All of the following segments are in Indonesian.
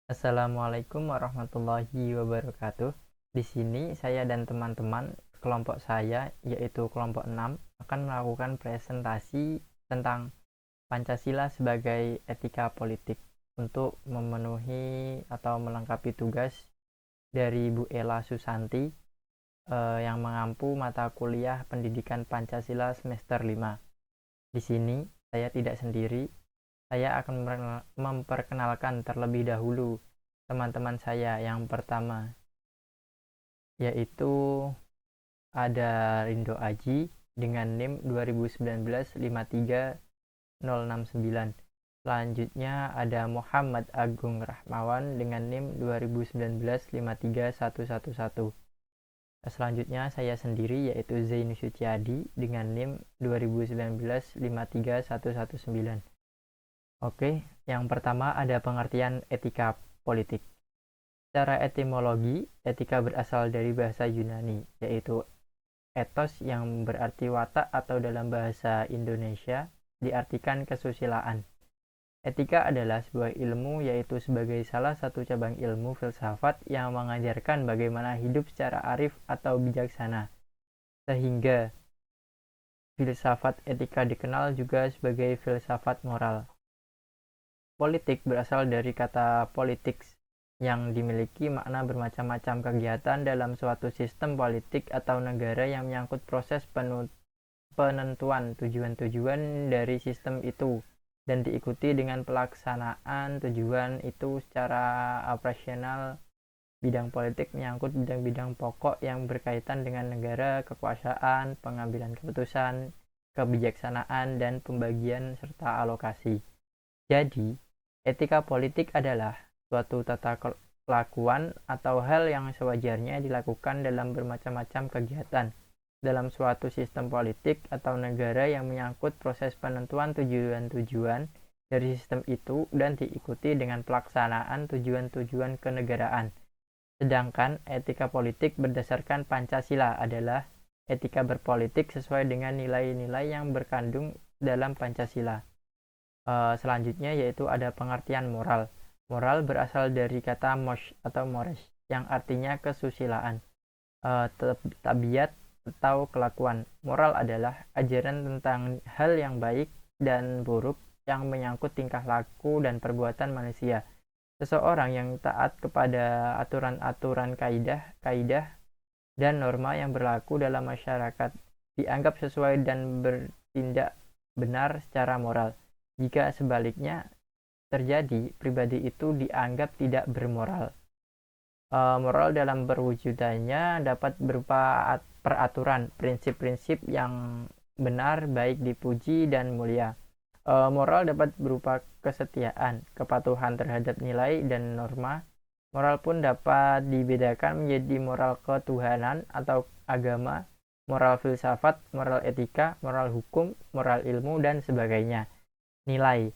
Assalamualaikum warahmatullahi wabarakatuh. Di sini saya dan teman-teman kelompok saya, yaitu kelompok 6, akan melakukan presentasi tentang Pancasila sebagai etika politik untuk memenuhi atau melengkapi tugas dari Bu Ella Susanti yang mengampu mata kuliah Pendidikan Pancasila semester 5. Di sini saya tidak sendiri. Saya akan memperkenalkan terlebih dahulu teman-teman saya. Yang pertama yaitu ada Rindo Aji dengan NIM 2019-53069. Selanjutnya ada Muhammad Agung Rahmawan dengan NIM 2019-53111. Selanjutnya saya sendiri yaitu Zainu Suciadi dengan NIM 2019-53119. Oke, yang pertama ada pengertian etika politik. Secara etimologi, etika berasal dari bahasa Yunani, yaitu ethos yang berarti watak atau dalam bahasa Indonesia diartikan kesusilaan. Etika adalah sebuah ilmu yaitu sebagai salah satu cabang ilmu filsafat yang mengajarkan bagaimana hidup secara arif atau bijaksana. Sehingga filsafat etika dikenal juga sebagai filsafat moral. Politik berasal dari kata politics yang dimiliki makna bermacam-macam kegiatan dalam suatu sistem politik atau negara yang menyangkut proses penentuan tujuan-tujuan dari sistem itu dan diikuti dengan pelaksanaan tujuan itu secara operasional. Bidang politik menyangkut bidang-bidang pokok yang berkaitan dengan negara, kekuasaan, pengambilan keputusan, kebijaksanaan, dan pembagian serta alokasi. Jadi, etika politik adalah suatu tata kelakuan atau hal yang sewajarnya dilakukan dalam bermacam-macam kegiatan dalam suatu sistem politik atau negara yang menyangkut proses penentuan tujuan-tujuan dari sistem itu dan diikuti dengan pelaksanaan tujuan-tujuan kenegaraan. Sedangkan etika politik berdasarkan Pancasila adalah etika berpolitik sesuai dengan nilai-nilai yang berkandung dalam Pancasila. Selanjutnya yaitu ada pengertian moral. Moral berasal dari kata mosh atau mores yang artinya kesusilaan, tabiat atau kelakuan. Moral adalah ajaran tentang hal yang baik dan buruk yang menyangkut tingkah laku dan perbuatan manusia. Seseorang yang taat kepada aturan-aturan kaidah dan norma yang berlaku dalam masyarakat dianggap sesuai dan bertindak benar secara moral. Jika sebaliknya terjadi, pribadi itu dianggap tidak bermoral. Moral dalam perwujudannya dapat berupa peraturan, prinsip-prinsip yang benar, baik, dipuji, dan mulia. Moral dapat berupa kesetiaan, kepatuhan terhadap nilai dan norma. Moral pun dapat dibedakan menjadi moral ketuhanan atau agama, moral filsafat, moral etika, moral hukum, moral ilmu, dan sebagainya. Nilai,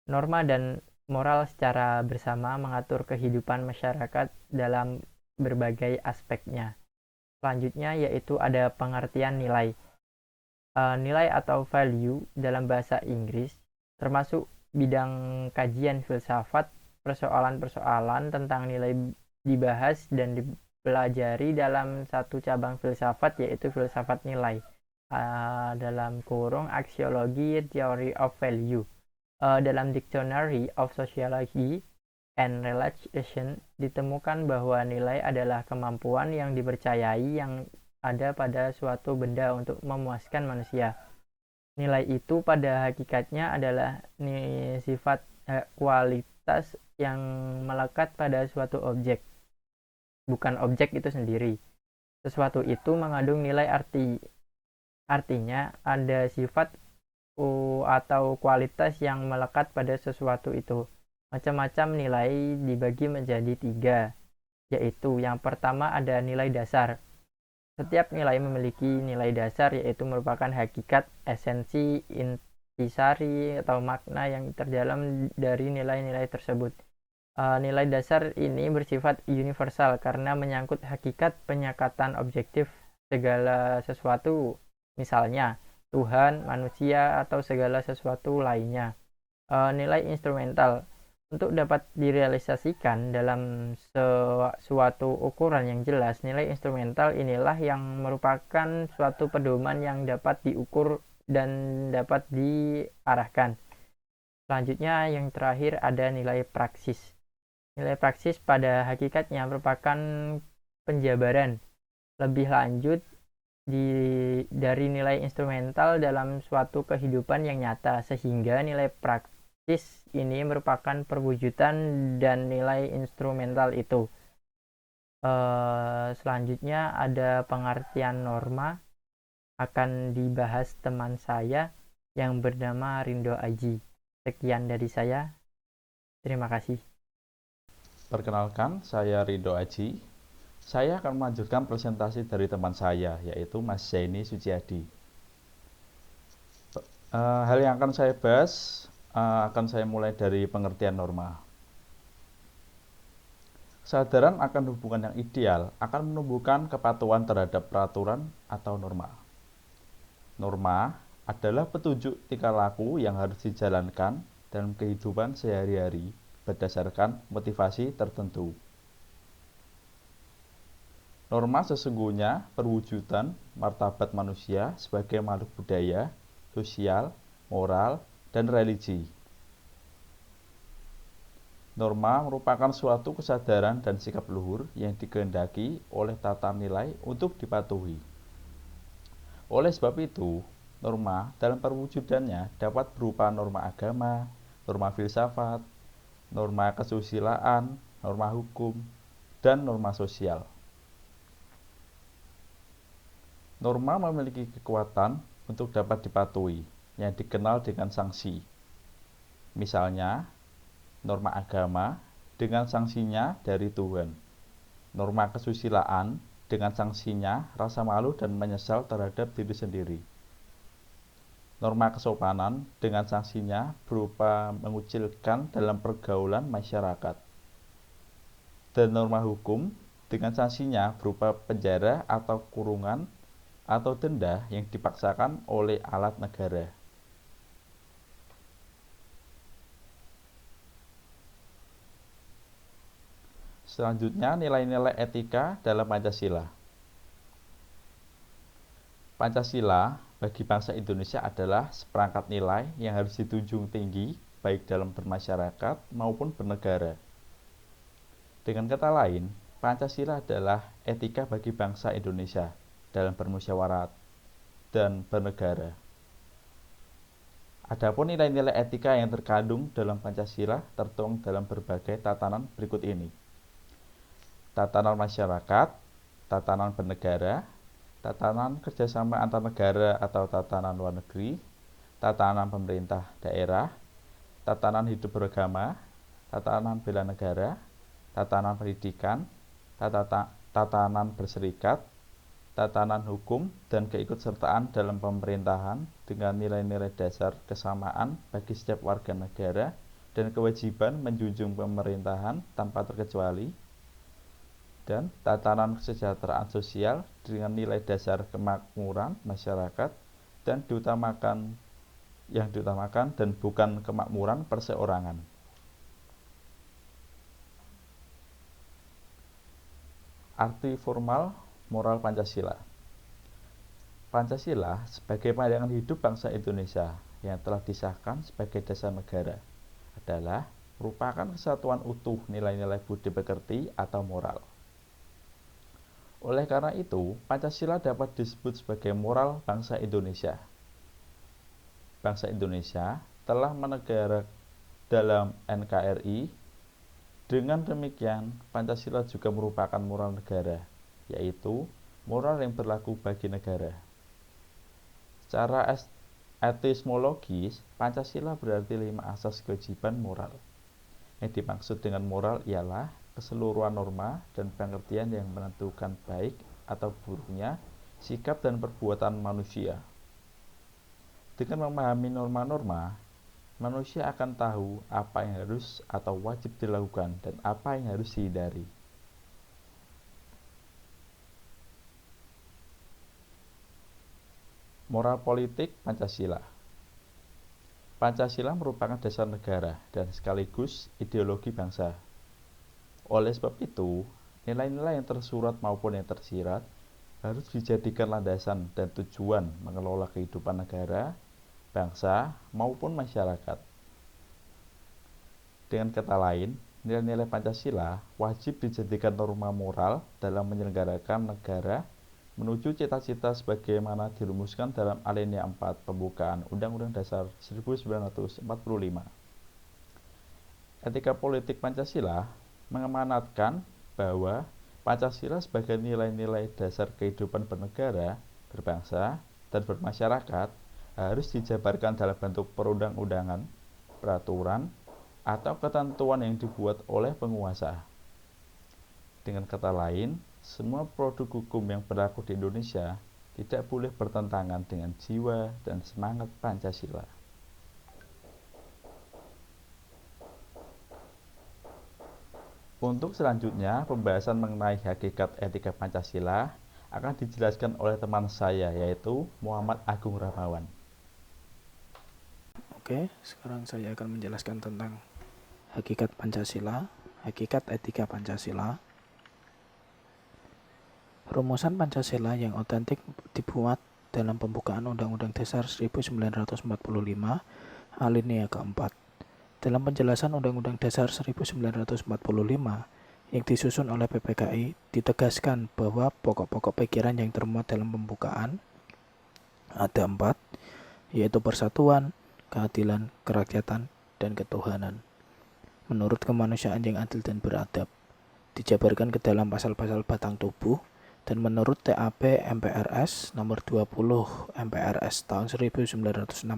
norma dan moral secara bersama mengatur kehidupan masyarakat dalam berbagai aspeknya. Selanjutnya yaitu ada pengertian nilai. Nilai atau value dalam bahasa Inggris termasuk bidang kajian filsafat. Persoalan-persoalan tentang nilai dibahas dan dipelajari dalam satu cabang filsafat yaitu filsafat nilai. Dalam kurung aksiologi theory of value. Dalam Dictionary of Sociology and Relation ditemukan bahwa nilai adalah kemampuan yang dipercayai yang ada pada suatu benda untuk memuaskan manusia. Nilai itu pada hakikatnya adalah sifat kualitas yang melekat pada suatu objek, bukan objek itu sendiri. Sesuatu itu mengandung nilai artinya ada sifat atau kualitas yang melekat pada sesuatu itu. Macam-macam nilai dibagi menjadi 3, yaitu yang pertama ada nilai dasar. Setiap nilai memiliki nilai dasar yaitu merupakan hakikat, esensi, intisari atau makna yang terdalam dari nilai-nilai tersebut. Nilai dasar ini bersifat universal karena menyangkut hakikat penyakatan objektif segala sesuatu, misalnya Tuhan, manusia, atau segala sesuatu lainnya. Nilai instrumental. Untuk dapat direalisasikan dalam suatu ukuran yang jelas, nilai instrumental inilah yang merupakan suatu pedoman yang dapat diukur dan dapat diarahkan. Selanjutnya yang terakhir ada nilai praksis. Nilai praksis pada hakikatnya merupakan penjabaran lebih lanjut dari nilai instrumental dalam suatu kehidupan yang nyata, sehingga nilai praktis ini merupakan perwujudan dan nilai instrumental itu. Selanjutnya ada pengertian norma, akan dibahas teman saya yang bernama Rindo Aji. Sekian dari saya, terima kasih. Perkenalkan, saya Rindo Aji. Saya akan melanjutkan presentasi dari teman saya, yaitu Mas Zaini Suciadi. Hal yang akan saya bahas akan saya mulai dari pengertian norma. Kesadaran akan hubungan yang ideal akan menumbuhkan kepatuhan terhadap peraturan atau norma. Norma adalah petunjuk tingkah laku yang harus dijalankan dalam kehidupan sehari-hari berdasarkan motivasi tertentu. Norma sesungguhnya perwujudan martabat manusia sebagai makhluk budaya, sosial, moral, dan religi. Norma merupakan suatu kesadaran dan sikap luhur yang dikehendaki oleh tata nilai untuk dipatuhi. Oleh sebab itu, norma dalam perwujudannya dapat berupa norma agama, norma filsafat, norma kesusilaan, norma hukum, dan norma sosial. Norma memiliki kekuatan untuk dapat dipatuhi, yang dikenal dengan sanksi. Misalnya, norma agama dengan sanksinya dari Tuhan. Norma kesusilaan dengan sanksinya rasa malu dan menyesal terhadap diri sendiri. Norma kesopanan dengan sanksinya berupa mengucilkan dalam pergaulan masyarakat. Dan norma hukum dengan sanksinya berupa penjara atau kurungan atau denda yang dipaksakan oleh alat negara. Selanjutnya, nilai-nilai etika dalam Pancasila. Pancasila bagi bangsa Indonesia adalah seperangkat nilai yang harus dijunjung tinggi baik dalam bermasyarakat maupun bernegara. Dengan kata lain, Pancasila adalah etika bagi bangsa Indonesia dalam bermusyawarah dan bernegara. Adapun nilai-nilai etika yang terkandung dalam Pancasila tertuang dalam berbagai tatanan berikut ini. Tatanan masyarakat, tatanan bernegara, tatanan kerjasama antar negara atau tatanan luar negeri, tatanan pemerintah daerah, tatanan hidup beragama, tatanan bela negara, tatanan pendidikan, tatanan berserikat, tatanan hukum, dan keikutsertaan dalam pemerintahan dengan nilai-nilai dasar kesamaan bagi setiap warga negara dan kewajiban menjunjung pemerintahan tanpa terkecuali, dan tatanan kesejahteraan sosial dengan nilai dasar kemakmuran masyarakat dan yang diutamakan dan bukan kemakmuran perseorangan. Arti formal moral Pancasila. Pancasila sebagai pandangan hidup bangsa Indonesia yang telah disahkan sebagai dasar negara adalah merupakan kesatuan utuh nilai-nilai budi pekerti atau moral. Oleh karena itu, Pancasila dapat disebut sebagai moral bangsa Indonesia. Bangsa Indonesia telah menegara dalam NKRI. Dengan demikian, Pancasila juga merupakan moral negara, yaitu moral yang berlaku bagi negara. Secara etismologis, Pancasila berarti 5 asas kewajiban moral. Yang dimaksud dengan moral ialah keseluruhan norma dan pengertian yang menentukan baik atau buruknya sikap dan perbuatan manusia. Dengan memahami norma-norma, manusia akan tahu apa yang harus atau wajib dilakukan dan apa yang harus dihindari. Moral politik Pancasila. Pancasila merupakan dasar negara dan sekaligus ideologi bangsa. Oleh sebab itu, nilai-nilai yang tersurat maupun yang tersirat harus dijadikan landasan dan tujuan mengelola kehidupan negara, bangsa, maupun masyarakat. Dengan kata lain, nilai-nilai Pancasila wajib dijadikan norma moral dalam menyelenggarakan negara menuju cita-cita sebagaimana dirumuskan dalam alinea 4 pembukaan Undang-Undang Dasar 1945. Etika politik Pancasila mengamanatkan bahwa Pancasila sebagai nilai-nilai dasar kehidupan bernegara, berbangsa, dan bermasyarakat harus dijabarkan dalam bentuk perundang-undangan, peraturan, atau ketentuan yang dibuat oleh penguasa. Dengan kata lain, semua produk hukum yang berlaku di Indonesia tidak boleh bertentangan dengan jiwa dan semangat Pancasila. Untuk selanjutnya, pembahasan mengenai hakikat etika Pancasila akan dijelaskan oleh teman saya, yaitu Muhammad Agung Rahmawan. Oke, sekarang saya akan menjelaskan tentang hakikat Pancasila, hakikat etika Pancasila. Rumusan Pancasila yang otentik dibuat dalam pembukaan Undang-Undang Dasar 1945 alinea keempat. Dalam penjelasan Undang-Undang Dasar 1945 yang disusun oleh PPKI, ditegaskan bahwa pokok-pokok pikiran yang termuat dalam pembukaan ada 4, yaitu persatuan, keadilan, kerakyatan, dan ketuhanan. Menurut kemanusiaan yang adil dan beradab, dijabarkan ke dalam pasal-pasal batang tubuh, dan menurut TAP MPRS nomor 20 MPRS tahun 1966,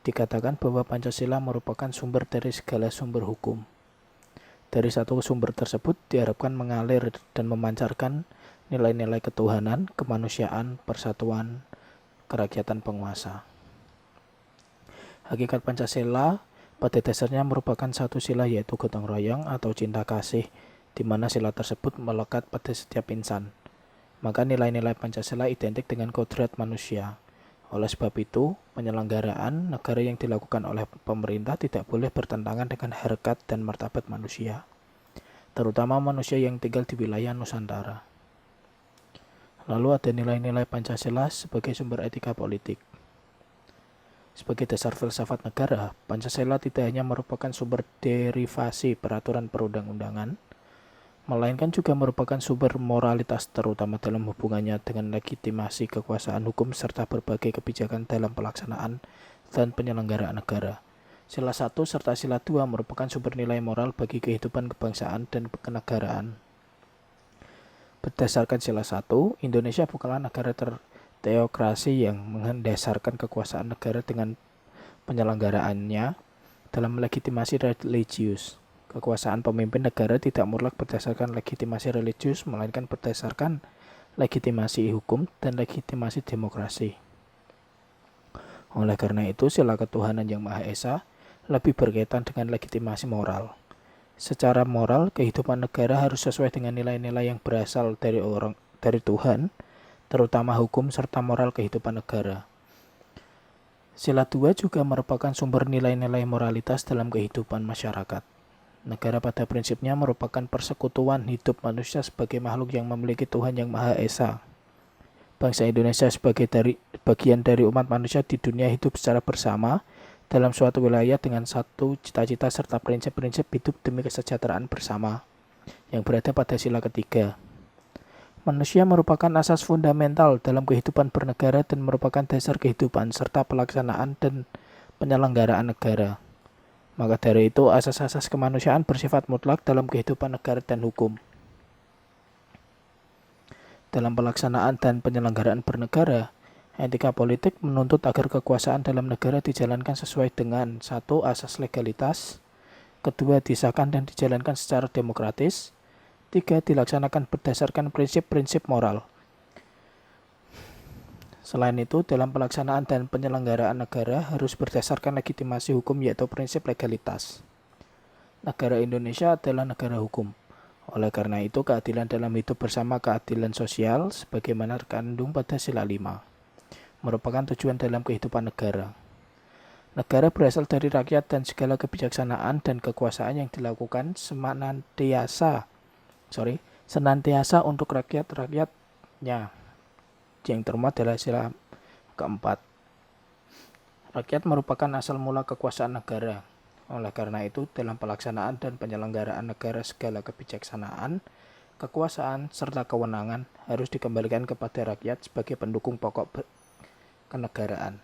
dikatakan bahwa Pancasila merupakan sumber dari segala sumber hukum. Dari satu sumber tersebut diharapkan mengalir dan memancarkan nilai-nilai ketuhanan, kemanusiaan, persatuan, kerakyatan penguasa. Hakikat Pancasila pada dasarnya merupakan satu sila, yaitu gotong royong atau cinta kasih, di mana sila tersebut melekat pada setiap insan. Maka nilai-nilai Pancasila identik dengan kodrat manusia. Oleh sebab itu, penyelenggaraan negara yang dilakukan oleh pemerintah tidak boleh bertentangan dengan harkat dan martabat manusia, terutama manusia yang tinggal di wilayah Nusantara. Lalu ada nilai-nilai Pancasila sebagai sumber etika politik. Sebagai dasar filsafat negara, Pancasila tidak hanya merupakan sumber derivasi peraturan perundang-undangan, melainkan juga merupakan sumber moralitas, terutama dalam hubungannya dengan legitimasi kekuasaan hukum serta berbagai kebijakan dalam pelaksanaan dan penyelenggaraan negara. Sila 1 serta sila 2 merupakan sumber nilai moral bagi kehidupan kebangsaan dan kenegaraan. Berdasarkan sila 1, Indonesia bukanlah negara teokrasi yang mendasarkan kekuasaan negara dengan penyelenggaraannya dalam legitimasi religius. Kekuasaan pemimpin negara tidak mutlak berdasarkan legitimasi religius, melainkan berdasarkan legitimasi hukum dan legitimasi demokrasi. Oleh karena itu, sila ketuhanan yang Maha Esa lebih berkaitan dengan legitimasi moral. Secara moral, kehidupan negara harus sesuai dengan nilai-nilai yang berasal dari Tuhan, terutama hukum serta moral kehidupan negara. Sila 2 juga merupakan sumber nilai-nilai moralitas dalam kehidupan masyarakat. Negara pada prinsipnya merupakan persekutuan hidup manusia sebagai makhluk yang memiliki Tuhan yang Maha Esa. Bangsa Indonesia sebagai bagian dari umat manusia di dunia hidup secara bersama dalam suatu wilayah dengan satu cita-cita serta prinsip-prinsip hidup demi kesejahteraan bersama yang berada pada sila ketiga. Manusia merupakan asas fundamental dalam kehidupan bernegara dan merupakan dasar kehidupan serta pelaksanaan dan penyelenggaraan negara. Maka dari itu, asas-asas kemanusiaan bersifat mutlak dalam kehidupan negara dan hukum. Dalam pelaksanaan dan penyelenggaraan bernegara, etika politik menuntut agar kekuasaan dalam negara dijalankan sesuai dengan 1. Asas legalitas, 2. Disahkan dan dijalankan secara demokratis, 3. Dilaksanakan berdasarkan prinsip-prinsip moral. Selain itu, dalam pelaksanaan dan penyelenggaraan negara harus berdasarkan legitimasi hukum, yaitu prinsip legalitas. Negara Indonesia adalah negara hukum. Oleh karena itu, keadilan dalam hidup bersama keadilan sosial, sebagaimana terkandung pada sila 5, merupakan tujuan dalam kehidupan negara. Negara berasal dari rakyat dan segala kebijaksanaan dan kekuasaan yang dilakukan senantiasa untuk rakyat-rakyatnya, yang termuat dalam sila keempat. Rakyat merupakan asal mula kekuasaan negara. Oleh karena itu, dalam pelaksanaan dan penyelenggaraan negara segala kebijaksanaan, kekuasaan, serta kewenangan harus dikembalikan kepada rakyat sebagai pendukung pokok kenegaraan.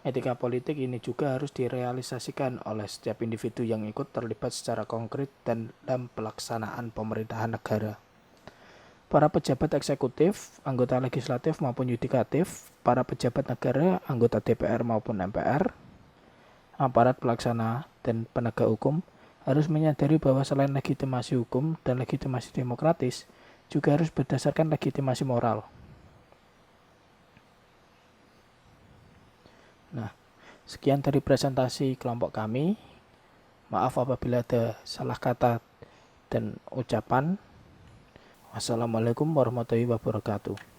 Etika politik ini juga harus direalisasikan oleh setiap individu yang ikut terlibat secara konkret dalam pelaksanaan pemerintahan negara. Para pejabat eksekutif, anggota legislatif maupun yudikatif, para pejabat negara, anggota DPR maupun MPR, aparat pelaksana, dan penegak hukum harus menyadari bahwa selain legitimasi hukum dan legitimasi demokratis, juga harus berdasarkan legitimasi moral. Nah, sekian dari presentasi kelompok kami. Maaf apabila ada salah kata dan ucapan. Wassalamualaikum warahmatullahi wabarakatuh.